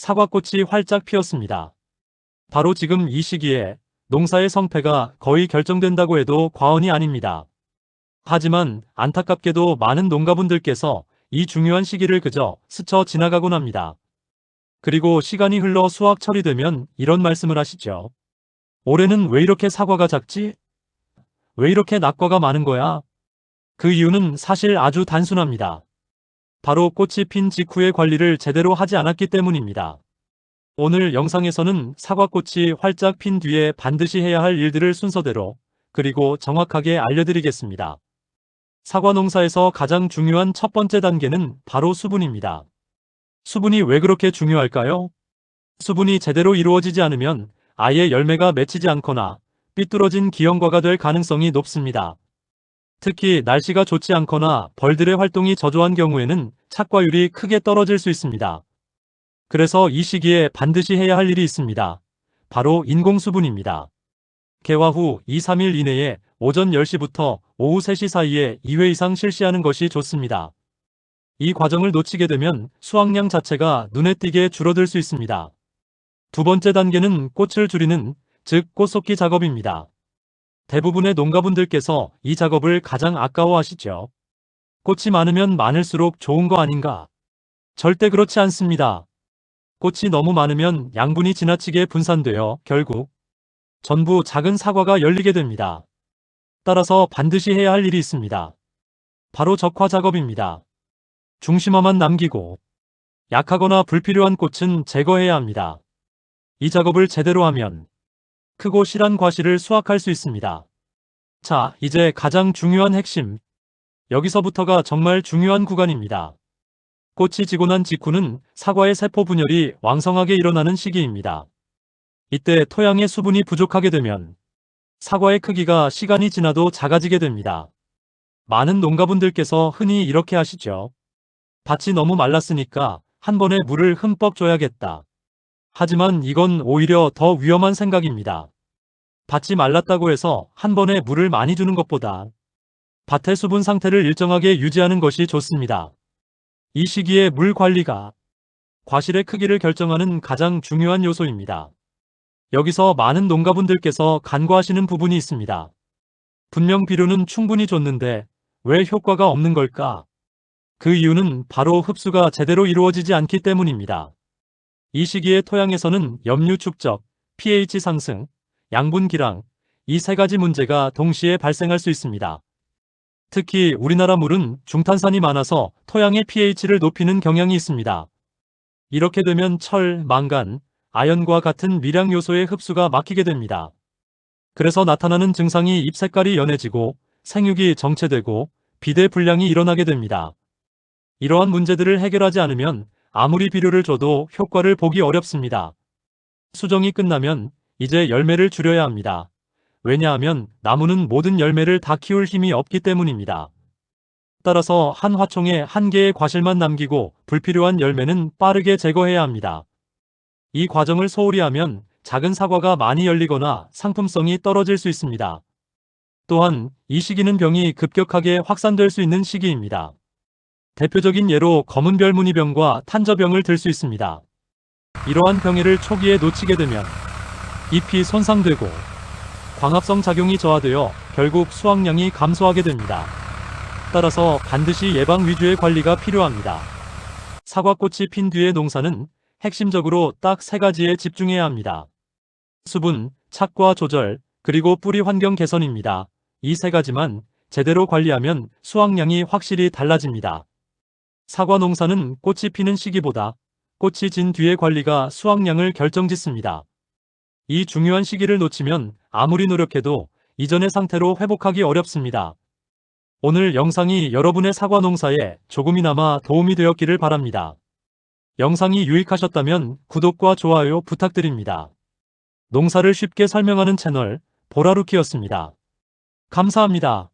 사과꽃이 활짝 피었습니다. 바로 지금 이 시기에 농사의 성패가 거의 결정된다고 해도 과언이 아닙니다. 하지만 안타깝게도 많은 농가분들께서 이 중요한 시기를 그저 스쳐 지나가곤 합니다. 그리고 시간이 흘러 수확철이 되면 이런 말씀을 하시죠. 올해는 왜 이렇게 사과가 작지? 왜 이렇게 낙과가 많은 거야? 그 이유는 사실 아주 단순합니다. 바로 꽃이 핀 직후의 관리를 제대로 하지 않았기 때문입니다. 오늘 영상에서는 사과꽃이 활짝 핀 뒤에 반드시 해야 할 일들을 순서대로 그리고 정확하게 알려드리겠습니다. 사과 농사에서 가장 중요한 첫 번째 단계는 바로 수분입니다. 수분이 왜 그렇게 중요할까요? 수분이 제대로 이루어지지 않으면 아예 열매가 맺히지 않거나 삐뚤어진 기형과가 될 가능성이 높습니다. 특히 날씨가 좋지 않거나 벌들의 활동이 저조한 경우에는 착과율이 크게 떨어질 수 있습니다. 그래서 이 시기에 반드시 해야 할 일이 있습니다. 바로 인공수분입니다. 개화 후 2-3일 이내에 오전 10시부터 오후 3시 사이에 2회 이상 실시하는 것이 좋습니다. 이 과정을 놓치게 되면 수확량 자체가 눈에 띄게 줄어들 수 있습니다. 두 번째 단계는 꽃을 줄이는, 즉 꽃속기 작업입니다. 대부분의 농가분들께서 이 작업을 가장 아까워하시죠. 꽃이 많으면 많을수록 좋은 거 아닌가? 절대 그렇지 않습니다. 꽃이 너무 많으면 양분이 지나치게 분산되어 결국 전부 작은 사과가 열리게 됩니다. 따라서 반드시 해야 할 일이 있습니다. 바로 적화 작업입니다. 중심화만 남기고 약하거나 불필요한 꽃은 제거해야 합니다. 이 작업을 제대로 하면 크고 실한 과실을 수확할 수 있습니다. 자, 이제 가장 중요한 핵심. 여기서부터가 정말 중요한 구간입니다. 꽃이 지고 난 직후는 사과의 세포 분열이 왕성하게 일어나는 시기입니다. 이때 토양의 수분이 부족하게 되면 사과의 크기가 시간이 지나도 작아지게 됩니다. 많은 농가분들께서 흔히 이렇게 하시죠. 밭이 너무 말랐으니까 한 번에 물을 흠뻑 줘야겠다. 하지만 이건 오히려 더 위험한 생각입니다. 밭이 말랐다고 해서 한 번에 물을 많이 주는 것보다 밭의 수분 상태를 일정하게 유지하는 것이 좋습니다. 이 시기에 물 관리가 과실의 크기를 결정하는 가장 중요한 요소입니다. 여기서 많은 농가분들께서 간과하시는 부분이 있습니다. 분명 비료는 충분히 줬는데 왜 효과가 없는 걸까? 그 이유는 바로 흡수가 제대로 이루어지지 않기 때문입니다. 이 시기에 토양에서는 염류 축적, pH 상승, 양분 기랑, 이 세 가지 문제가 동시에 발생할 수 있습니다. 특히 우리나라 물은 중탄산이 많아서 토양의 pH를 높이는 경향이 있습니다. 이렇게 되면 철, 망간, 아연과 같은 미량 요소의 흡수가 막히게 됩니다. 그래서 나타나는 증상이 잎 색깔이 연해지고 생육이 정체되고 비대 불량이 일어나게 됩니다. 이러한 문제들을 해결하지 않으면 아무리 비료를 줘도 효과를 보기 어렵습니다. 수정이 끝나면 이제 열매를 줄여야 합니다. 왜냐하면 나무는 모든 열매를 다 키울 힘이 없기 때문입니다. 따라서 한 화총에 한 개의 과실만 남기고 불필요한 열매는 빠르게 제거해야 합니다. 이 과정을 소홀히 하면 작은 사과가 많이 열리거나 상품성이 떨어질 수 있습니다. 또한 이 시기는 병이 급격하게 확산될 수 있는 시기입니다. 대표적인 예로 검은 별무늬병과 탄저병을 들 수 있습니다. 이러한 병해를 초기에 놓치게 되면 잎이 손상되고 광합성 작용이 저하되어 결국 수확량이 감소하게 됩니다. 따라서 반드시 예방 위주의 관리가 필요합니다. 사과꽃이 핀 뒤의 농사는 핵심적으로 딱 세 가지에 집중해야 합니다. 수분, 착과 조절, 그리고 뿌리 환경 개선입니다. 이 세 가지만 제대로 관리하면 수확량이 확실히 달라집니다. 사과 농사는 꽃이 피는 시기보다 꽃이 진 뒤의 관리가 수확량을 결정짓습니다. 이 중요한 시기를 놓치면 아무리 노력해도 이전의 상태로 회복하기 어렵습니다. 오늘 영상이 여러분의 사과 농사에 조금이나마 도움이 되었기를 바랍니다. 영상이 유익하셨다면 구독과 좋아요 부탁드립니다. 농사를 쉽게 설명하는 채널 보라루키였습니다. 감사합니다.